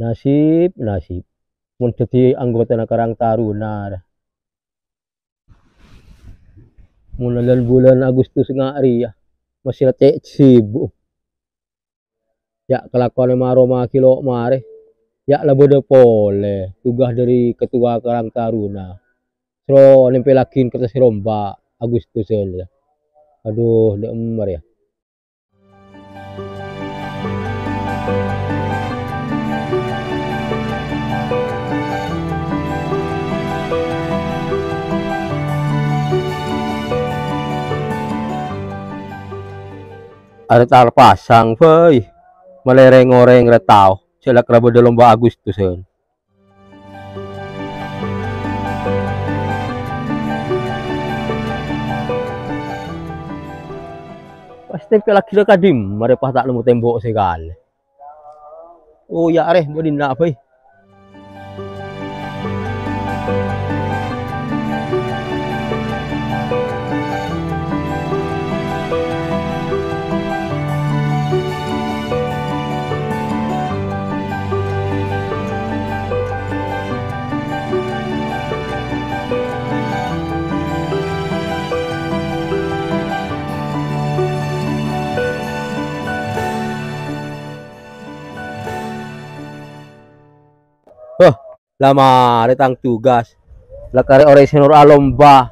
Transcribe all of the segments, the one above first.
nasib mun dadi anggota Karang Taruna mun bulan Agustus ngari ya masih cek sibuk ya kelakuan maro kilo mare ya labode pole tugas dari ketua Karang Taruna so nempelakin kertas lomba Agustus ya aduh dek emar ya. Ada tar pasang feuy melereng-oreng retau selak rabo de lomba Agustusen pasti pela kira kadim mare pas tak lemu tembok segala oh ya areh bodina feuy lama datang tugas lakare ore senor alomba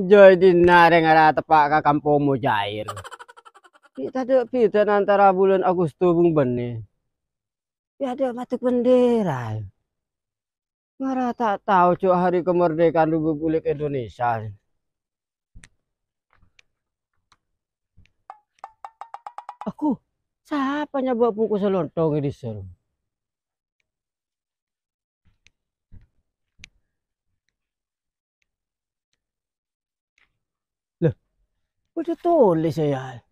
Joy din na rin nga tepak ka kampung mo jair. Kita ada pitan antara bulan Agustus bung bene. Ya ada batuk bendera. Ngara tak tahu cuk hari kemerdekaan Republik Indonesia. Aku siapa nyoba bungkus lontong di sana? Loh, udah tulis ya.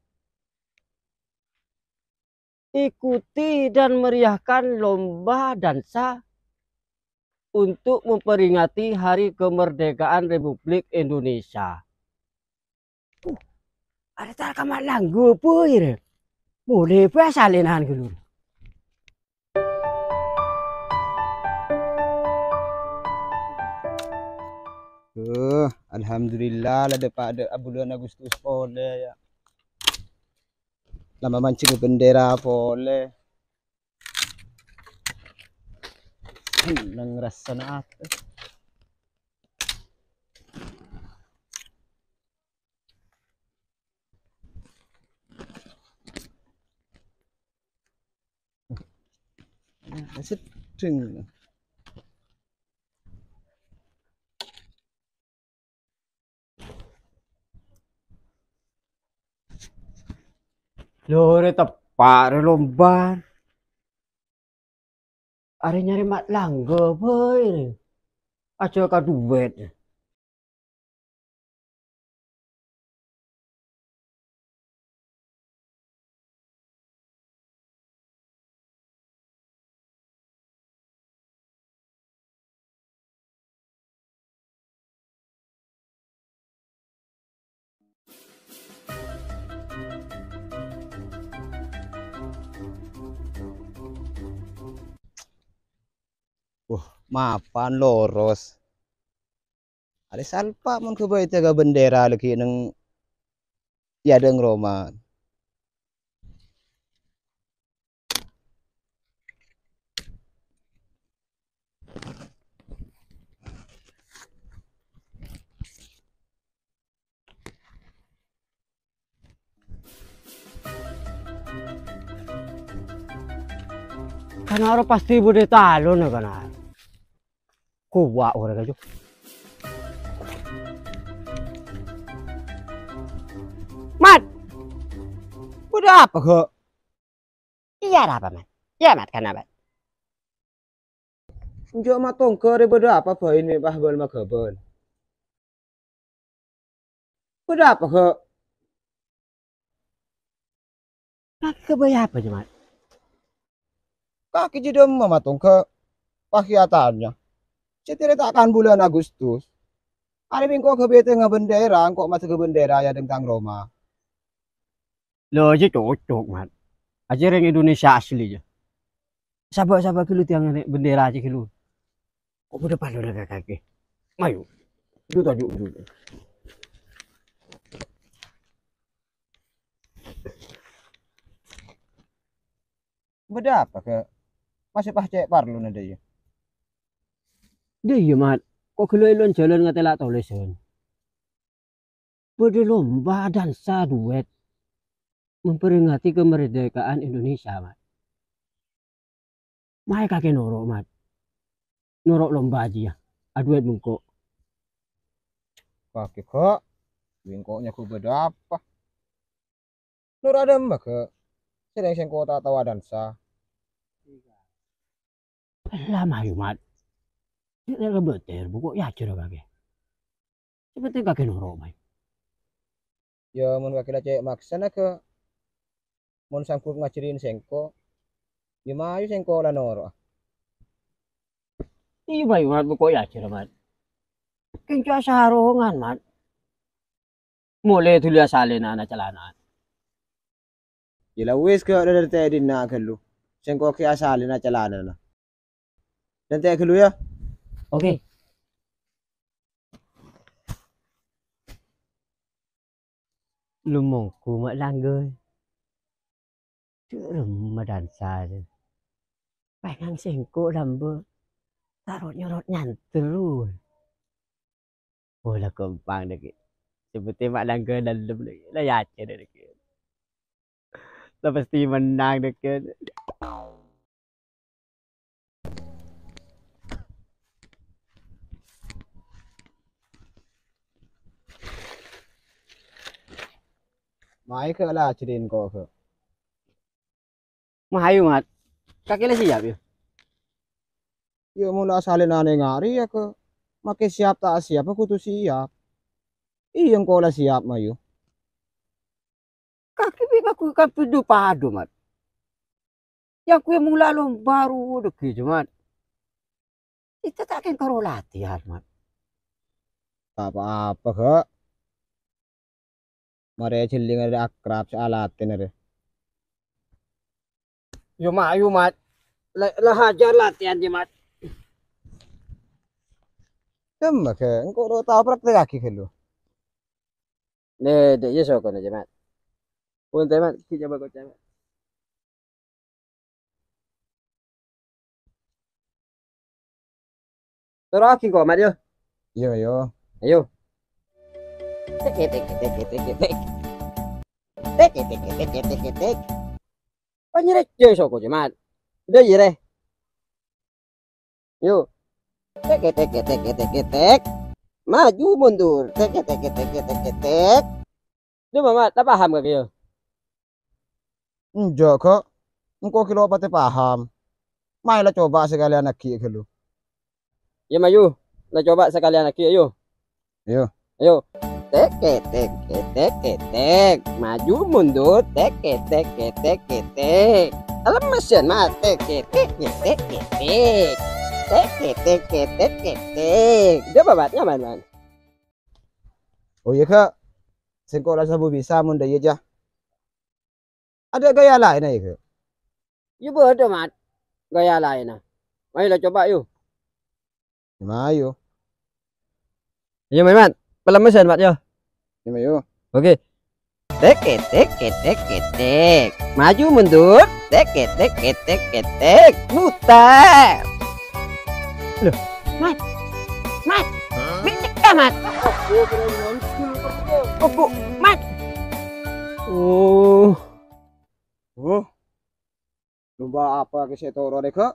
Ikuti dan meriahkan lomba dansa untuk memperingati Hari Kemerdekaan Republik Indonesia. Ada tak kamar langgu pun. Boleh apa salinan dulu. Alhamdulillah lah dapat ada bulan Agustus boleh ya. Lama mancing bendera boleh. Nang rasa nak. Asyik ceng. Lore tepak lomba. Are nyari mat langga boy. Aja ka duit. Mapan loros. Ada salpa mun kebaik jaga bendera lagi neng ya deng Roma. Kanaro pasti bude talo na kanar. Kuwa ora kajo. Mat. Udah apa kok? Iya apa mat? Ya mat kan apa? Njok matong ke beda apa bae ini bahbal magabal. Beda apa kok? Nak kebaya apa mat? Kaki jadi mematung ke pakiatannya. Ceritakan bulan Agustus. Hari minggu ke bete ngebendera, kok masih ke bendera ya tentang Roma. Lo aja cocok, Mat. Aja yang Indonesia asli aja. Sabar-sabar kilo tiang bendera aja kilo. Kok udah palu udah kaki. Mayu. Itu tajuk dulu. Beda apa ke? Masih pahcek parlu nada ya. Dia iya, Mat. Kok kilo elon jalan ngatela tulisan. Pada lomba dansa duet memperingati kemerdekaan Indonesia, Mat. Mai kakek norok, Mat. Norok lomba aja ya. Aduet mengkok. Kaki kok. Bingkoknya ku beda apa? Nur ada mbak ke? Sedang kota tawa dansa. Lama yuk, Mat. Dia kebeter, buku ya cerah kakek. Seperti kakek norok, Mat. Ya mun kaki cek maksana ke. Mun sangkup ngajarin sengko. Ya mayu sengko lah noro. Iya, Mat, Mat, buku ya cerah, Mat. Kinca sarungan, Mat. Mulai dulu asalin anak celanaan. Ya wis ke dari tadi nak kelu. Sengko ki asalin na celana na. Dan teh kelu ya. Oke. Lumongku mak langgai. Curem dansa je. Pengen singkuk lambe. Tarot nyorot nyantel. Oh lah kempang dek. Seperti mak langgai dalam lagi. Lah yace dek. Lah pasti menang dek. Mai ke lah cerin ko ke. Mahayu, Mat. Kakek lah siap ya. Ya mun asalin ane ngari ya ke. Make siap tak siap aku tuh siap. Iya ko lah siap mayu. Kakek bi aku kan pidu padu, Mat. Yang kue mula lomba baru dek je, Mat. Kita tak akan karo latihan, Mat. Tak apa-apa ke. Mare ciling ada akrab sealatin ada. Yo mayu, Mat. Lah hajar latihan je, Mat. Tembak ke. Engkau udah tahu praktek kaki kelu. Ne, de ye so kono je, Mat. Punten, Mat. Ki coba kocak, Mat. Teraki kok, Mat yo. Iya yo. Ayo. Tek tek tek tek tek tek. Tek tek tek tek tek tek tek. Panyere je so ko je, Mat. De ye re. Yo. Tek tek tek tek tek tek. Maju mundur. Tek tek tek tek tek tek. De Mat, tak paham gak yo? Enggak kok. Engkau kilo apa paham. Mai lah coba sekalian lagi kelu. Ya Mayu, lah coba sekalian lagi ayo. Ayo. Ayo. Tek tek tek tek tek. Maju mundur. Tek tek tek tek tek. Alam mesin mah tek tek tek tek tek. Tek tek tek tek tek. Dia babatnya man. Oh iya kak. Sengkola sabu bisa mun daya aja. Ada gaya lain aja kak. Ya bodoh, Mat. Gaya lain nah. Ayo lah coba yuk. Mayo. Iya, Mat. Pelan mesin, Mat yo. Mayo. Oke. Tek tek tek tek. Maju mundur. Tek tek tek tek. Mutar. Loh, Mat. Mat. Becek Mat. Oh, Mat. Oh. Oh. Lomba apa ke setoro deh kak?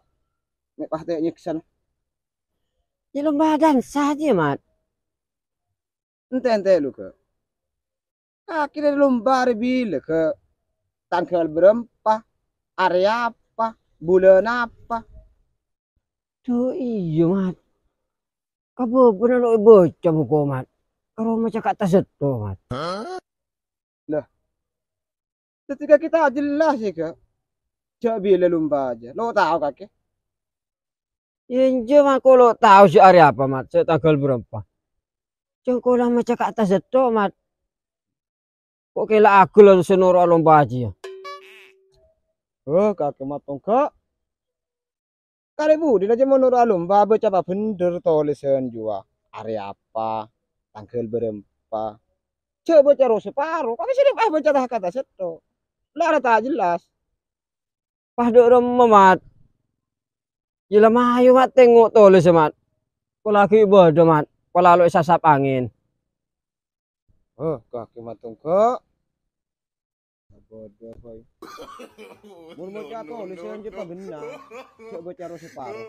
Nek pahte nyiksan. Ya lomba dansa aja, Mat. Ente lu kak. Akhirnya lomba rebil ke tanggal berapa? Area apa? Bulan apa? Tuh iya, Mat. Kamu bener lo bocah muka, Mat. Kalau macam kata seto, Mat. Lah. Ketika kita jelas sih kak. Cak bila lumba aja. Lo tahu kakek? Injo mat kalau tahu si hari apa mat, saya tanggal berapa. Cengkolah macam kat atas itu mat. Kok kira aku lalu senoro lomba aja ya. Oh kakek matong kak. Kare budi aja menurut lomba baca bener tulisan jua. Hari apa? Tanggal berapa? Cak baca separuh. Kami sering baca dah kata seto. Lara tak jelas. Pas dok rumah mat. Gila mayu mat tengok tulis mat. Kok lagi bodoh mat. Kok lalu sasap angin. Oh kakek matong kak. Bodoh boy. Mun baca tulisan je benar. Cak baca separuh.